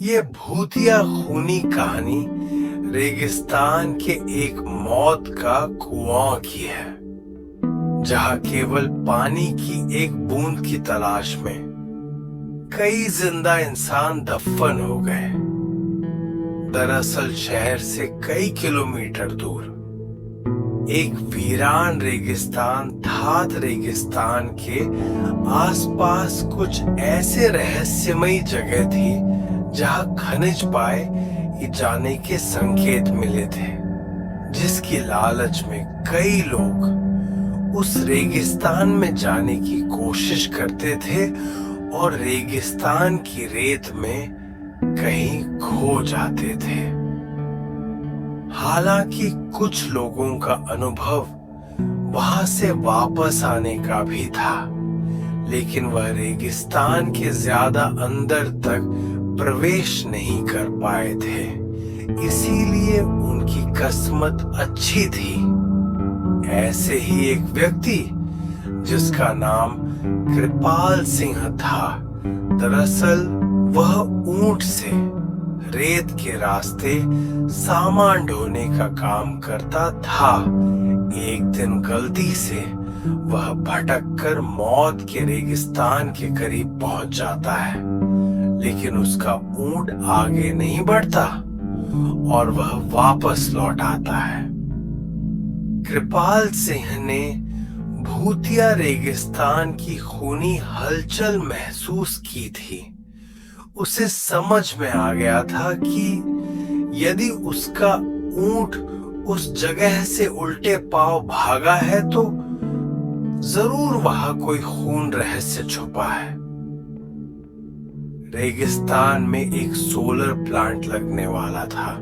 ये भूतिया खूनी कहानी रेगिस्तान के एक मौत का कुआं की है, जहां केवल पानी की एक बूंद की तलाश में कई जिंदा इंसान दफन हो गए। दरअसल शहर से कई किलोमीटर दूर एक वीरान रेगिस्तान थात रेगिस्तान के आसपास कुछ ऐसे रहस्यमयी जगह थी जहां खनिज पाए जाने के संकेत मिले थे, जिसकी लालच में कई लोग उस रेगिस्तान में जाने की कोशिश करते थे और रेगिस्तान की रेत में कहीं खो जाते थे। हालांकि कुछ लोगों का अनुभव वहां से वापस आने का भी था, लेकिन वह रेगिस्तान के ज्यादा अंदर तक प्रवेश नहीं कर पाए थे। इसीलिए उनकी किस्मत अच्छी थी। ऐसे ही एक व्यक्ति जिसका नाम कृपाल सिंह था, दरअसल वह ऊंट से रेत के रास्ते सामान ढोने का काम करता था। एक दिन गलती से वह भटककर मौत के रेगिस्तान के करीब पहुंच जाता है, लेकिन उसका ऊंट आगे नहीं बढ़ता और वह वापस लौट आता है। कृपाल सिंह ने भूतिया रेगिस्तान की खूनी हलचल महसूस की थी। उसे समझ में आ गया था कि यदि उसका ऊंट उस जगह से उल्टे पांव भागा है तो जरूर वहां कोई खून रहस्य छुपा है। रेगिस्तान में एक सोलर प्लांट लगने वाला था,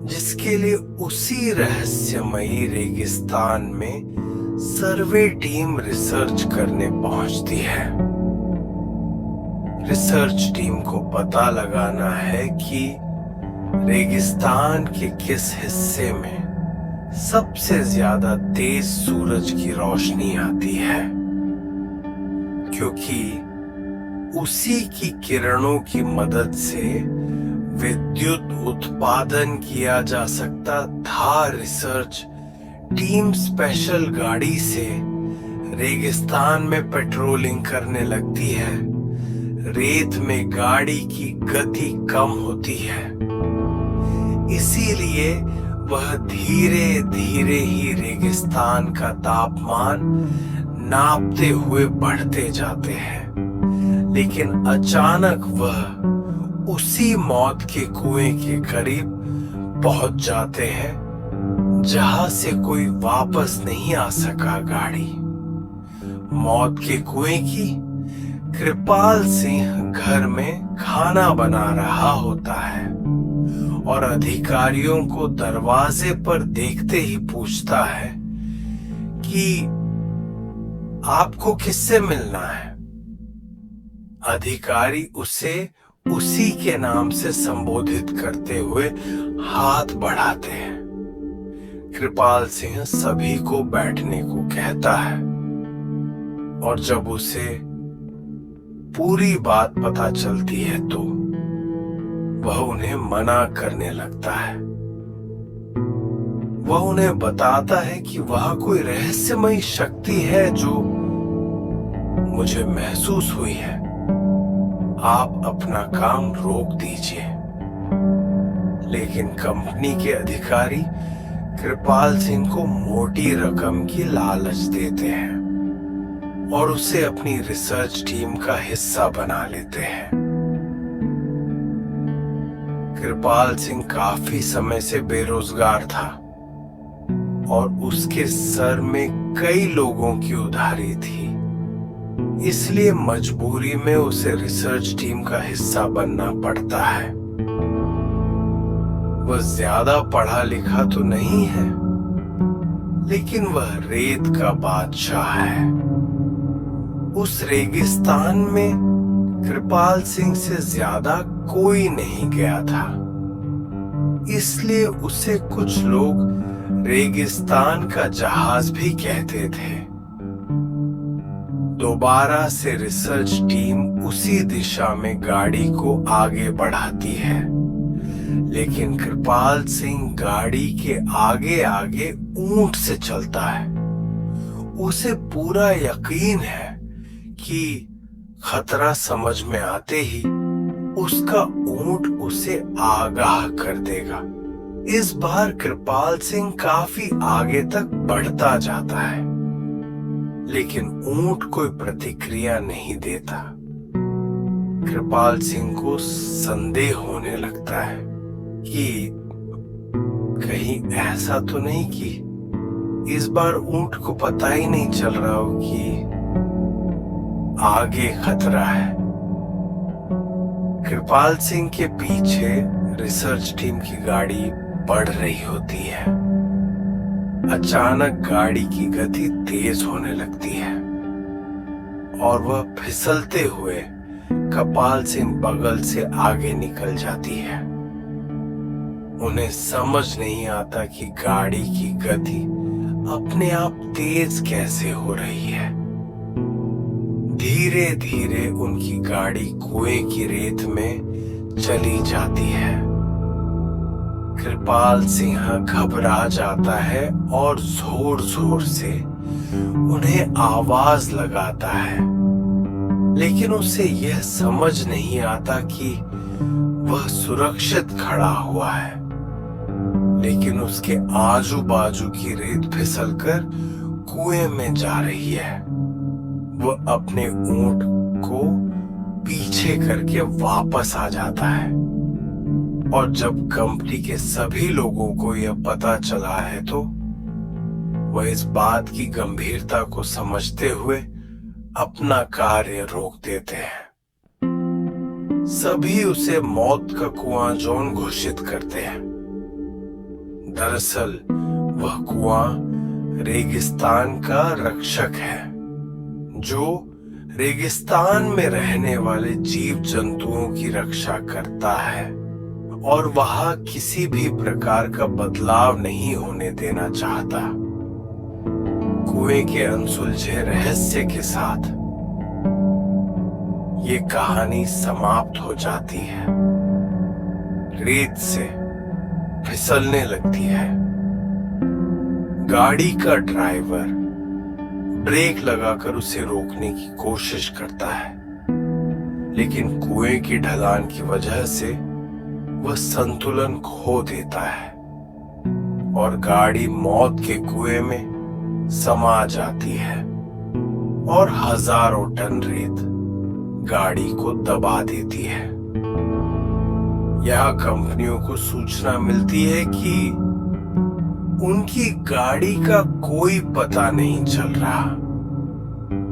जिसके लिए उसी रहस्यमयी रेगिस्तान में सर्वे टीम रिसर्च करने पहुंचती है। रिसर्च टीम को पता लगाना है कि रेगिस्तान के किस हिस्से में सबसे ज्यादा तेज सूरज की रोशनी आती है, क्योंकि उसी की किरणों की मदद से विद्युत उत्पादन किया जा सकता था। रिसर्च टीम स्पेशल गाड़ी से रेगिस्तान में पेट्रोलिंग करने लगती है। रेत में गाड़ी की गति कम होती है, इसीलिए वह धीरे धीरे ही रेगिस्तान का तापमान नापते हुए बढ़ते जाते हैं। लेकिन अचानक वह उसी मौत के कुएं के करीब पहुंच जाते हैं जहां से कोई वापस नहीं आ सका गाड़ी। मौत के कुएं की कृपाल सिंह घर में खाना बना रहा होता है और अधिकारियों को दरवाजे पर देखते ही पूछता है कि आपको किससे मिलना है। अधिकारी उसे उसी के नाम से संबोधित करते हुए हाथ बढ़ाते हैं। कृपाल सिंह सभी को बैठने को कहता है और जब उसे पूरी बात पता चलती है तो वह उन्हें मना करने लगता है। वह उन्हें बताता है कि वह कोई रहस्यमयी शक्ति है जो मुझे महसूस हुई है। आप अपना काम रोक दीजिए। लेकिन कंपनी के अधिकारी कृपाल सिंह को मोटी रकम की लालच देते हैं और उसे अपनी रिसर्च टीम का हिस्सा बना लेते हैं। कृपाल सिंह काफी समय से बेरोजगार था और उसके सर में कई लोगों की उधारी थी, इसलिए मजबूरी में उसे रिसर्च टीम का हिस्सा बनना पड़ता है। वह ज्यादा पढ़ा लिखा तो नहीं है, लेकिन वह रेत का बादशाह है। उस रेगिस्तान में कृपाल सिंह से ज्यादा कोई नहीं गया था, इसलिए उसे कुछ लोग रेगिस्तान का जहाज भी कहते थे। दोबारा से रिसर्च टीम उसी दिशा में गाड़ी को आगे बढ़ाती है, लेकिन कृपाल सिंह गाड़ी के आगे आगे ऊंट से चलता है। उसे पूरा यकीन है कि खतरा समझ में आते ही उसका ऊंट उसे आगाह कर देगा। इस बार कृपाल सिंह काफी आगे तक बढ़ता जाता है, लेकिन ऊंट कोई प्रतिक्रिया नहीं देता। कृपाल सिंह को संदेह होने लगता है कि कहीं ऐसा तो नहीं कि इस बार ऊंट को पता ही नहीं चल रहा हो कि आगे खतरा है। कृपाल सिंह के पीछे रिसर्च टीम की गाड़ी बढ़ रही होती है। अचानक गाड़ी की गति तेज होने लगती है और वह फिसलते हुए कृपाल सिंह बगल से आगे निकल जाती है। उन्हें समझ नहीं आता कि गाड़ी की गति अपने आप तेज कैसे हो रही है। धीरे धीरे उनकी गाड़ी कुएं की रेत में चली जाती है। कृपाल सिंह घबरा जाता है और जोर जोर से उन्हें आवाज लगाता है, लेकिन उसे यह समझ नहीं आता कि वह सुरक्षित खड़ा हुआ है, लेकिन उसके आजू बाजू की रेत फिसलकर कुएं में जा रही है। वह अपने ऊंट को पीछे करके वापस आ जाता है और जब कंपनी के सभी लोगों को यह पता चला है तो वह इस बात की गंभीरता को समझते हुए अपना कार्य रोक देते हैं। सभी उसे मौत का कुआं जोन घोषित करते हैं। दरअसल वह कुआं रेगिस्तान का रक्षक है, जो रेगिस्तान में रहने वाले जीव जंतुओं की रक्षा करता है और वहां किसी भी प्रकार का बदलाव नहीं होने देना चाहता। कुएं के अनसुलझे रहस्य के साथ ये कहानी समाप्त हो जाती है। रेत से फिसलने लगती है। गाड़ी का ड्राइवर ब्रेक लगाकर उसे रोकने की कोशिश करता है, लेकिन कुएं की ढलान की वजह से वह संतुलन खो देता है और गाड़ी मौत के कुएं में समा जाती है और हजारों टन रेत गाड़ी को दबा देती है। यह कंपनियों को सूचना मिलती है कि उनकी गाड़ी का कोई पता नहीं चल रहा।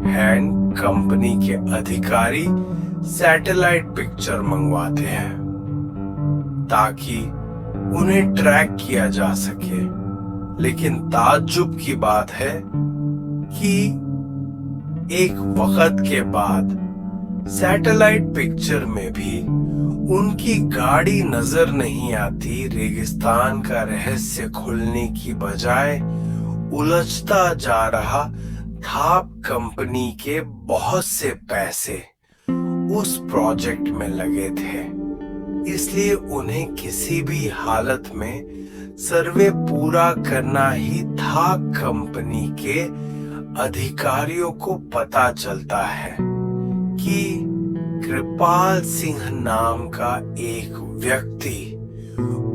हैंड कंपनी के अधिकारी सैटेलाइट पिक्चर मंगवाते हैं ताकि उन्हें ट्रैक किया जा सके, लेकिन ताज्जुब की बात है कि एक वक्त के बाद सैटेलाइट पिक्चर में भी उनकी गाड़ी नजर नहीं आती। रेगिस्तान का रहस्य खुलने की बजाय उलझता जा रहा था। कंपनी के बहुत से पैसे उस प्रोजेक्ट में लगे थे, इसलिए उन्हें किसी भी हालत में सर्वे पूरा करना ही था। कंपनी के अधिकारियों को पता चलता है कि कृपाल सिंह नाम का एक व्यक्ति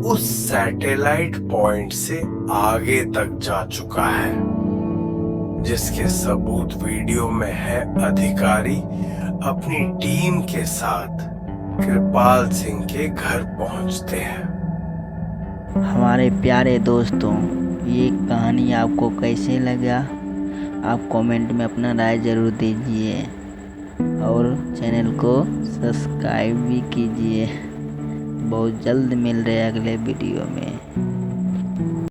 उस सैटेलाइट पॉइंट से आगे तक जा चुका है, जिसके सबूत वीडियो में है। अधिकारी अपनी टीम के साथ कृपाल सिंह के घर पहुंचते हैं। हमारे प्यारे दोस्तों, ये कहानी आपको कैसे लगा? आप कमेंट में अपना राय जरूर दीजिए और चैनल को सब्सक्राइब भी कीजिए। बहुत जल्द मिल रहे हैं अगले वीडियो में।